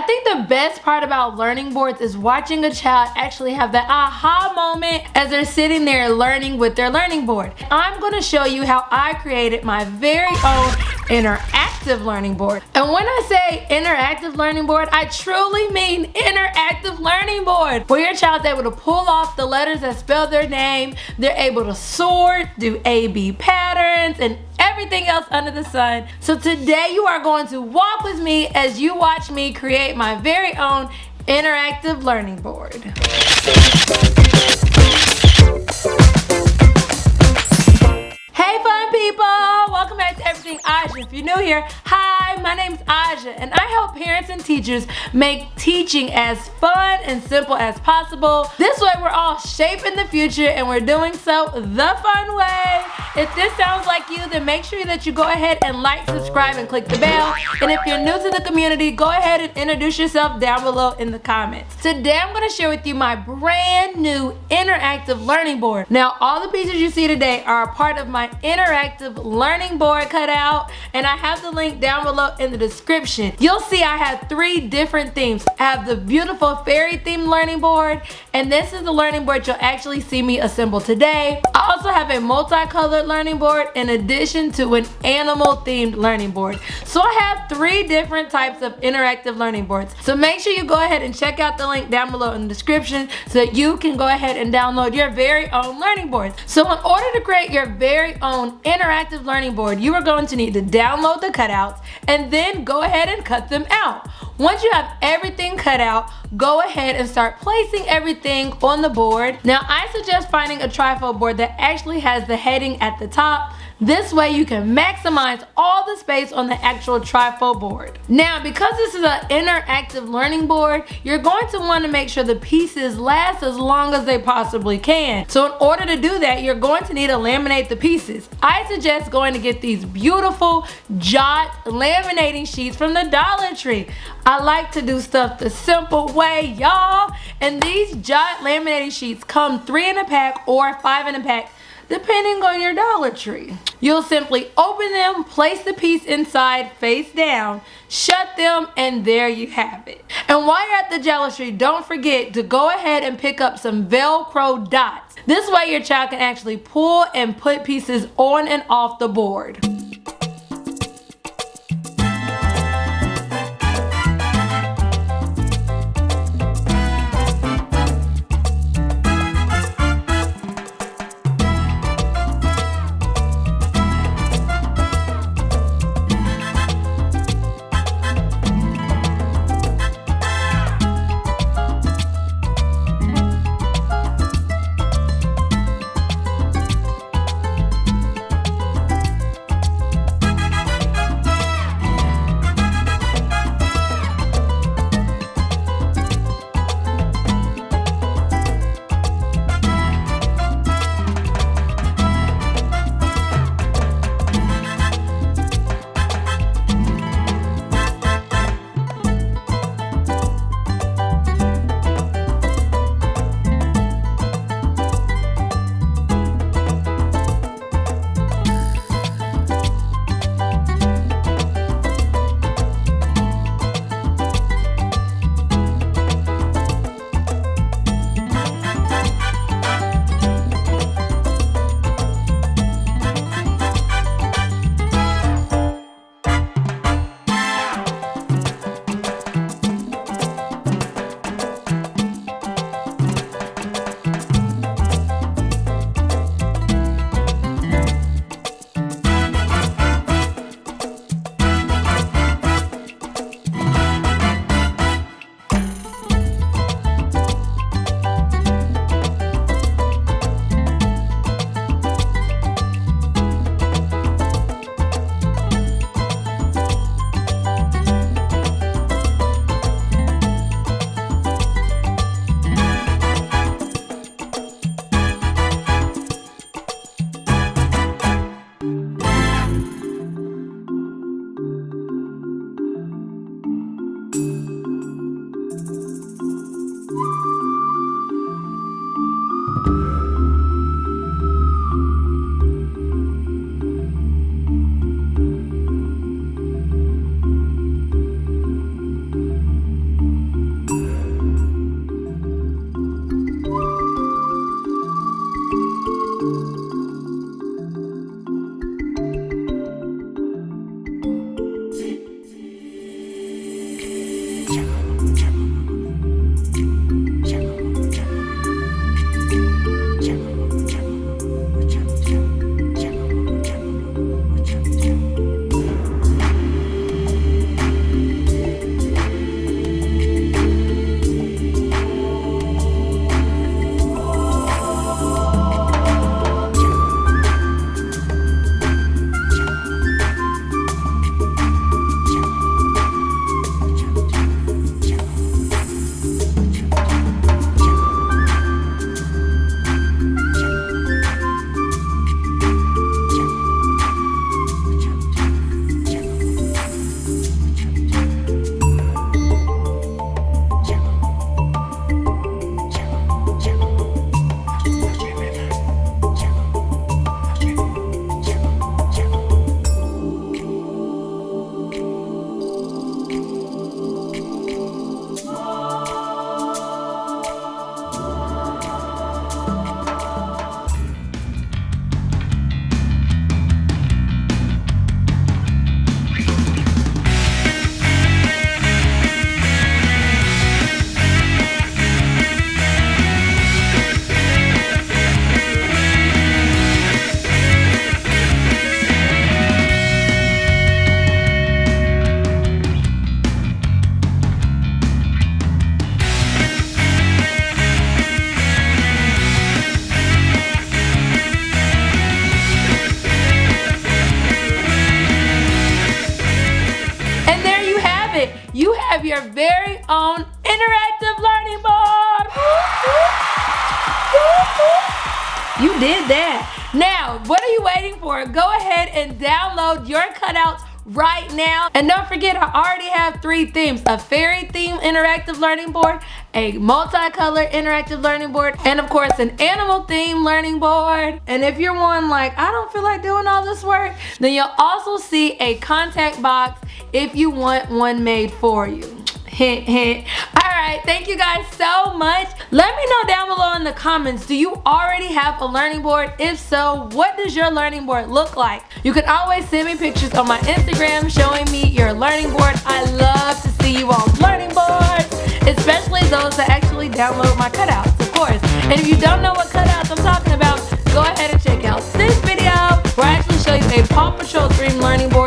think the best part about learning boards is watching a child actually have that aha moment as they're sitting there learning with their learning board. I'm going to show you how I created my very own interactive learning board. And when I say interactive learning board, I truly mean interactive learning board, where your child's able to pull off the letters that spell their name, they're able to sort, do AAB patterns, and everything else under the sun. So today you are going to walk with me as you watch me create my very own interactive learning board. Hey fun people! Welcome back to Everything Aja. If you're new here, hi, my name's Aja and I help parents and teachers make teaching as fun and simple as possible. This way we're all shaping the future and we're doing so the fun way. If this sounds like you, then make sure that you go ahead and like, subscribe, and click the bell. And if you're new to the community, go ahead and introduce yourself down below in the comments. Today I'm going to share with you my brand new interactive learning board. Now all the pieces you see today are a part of my interactive learning board cutout, and I have the link down below in the description. You'll see I have 3 different themes. I have the beautiful fairy themed learning board, and this is the learning board you'll actually see me assemble today. I also have a multicolored learning board in addition to an animal themed learning board. So I have 3 different types of interactive learning boards. So make sure you go ahead and check out the link down below in the description so that you can go ahead and download your very own learning boards. So in order to create your very own interactive learning board, you are going to need to download the cutouts and then go ahead and cut them out. Once you have everything cut out, go ahead and start placing everything on the board. Now I suggest finding a trifold board that actually has the heading at the top. This way you can maximize all the space on the actual trifold board. Now because this is an interactive learning board, you're going to want to make sure the pieces last as long as they possibly can. So in order to do that, you're going to need to laminate the pieces. I suggest going to get these beautiful Jot laminating sheets from the Dollar Tree. I like to do stuff the simple way, y'all. And these Jot laminating sheets come 3 in a pack or 5 in a pack, depending on your Dollar Tree. You'll simply open them, place the piece inside face down, shut them, and there you have it. And while you're at the Dollar Tree, don't forget to go ahead and pick up some Velcro dots. This way your child can actually pull and put pieces on and off the board. your very own interactive learning board. You did that. Now, what are you waiting for? Go ahead and download your cutouts right now. And don't forget, I already have 3 themes: a fairy theme interactive learning board, a multicolor interactive learning board, and of course an animal theme learning board. And if you're one like, I don't feel like doing all this work, then you'll also see a contact box if you want one made for you. Hint, hint. Alright, thank you guys so much. Let me know down below in the comments, do you already have a learning board? If so, what does your learning board look like? You can always send me pictures on my Instagram showing me your learning board. I love to see you all's learning boards, especially those that actually download my cutouts, of course. And if you don't know what cutouts I'm talking about, go ahead and check out this video where I actually show you a Paw Patrol themed learning board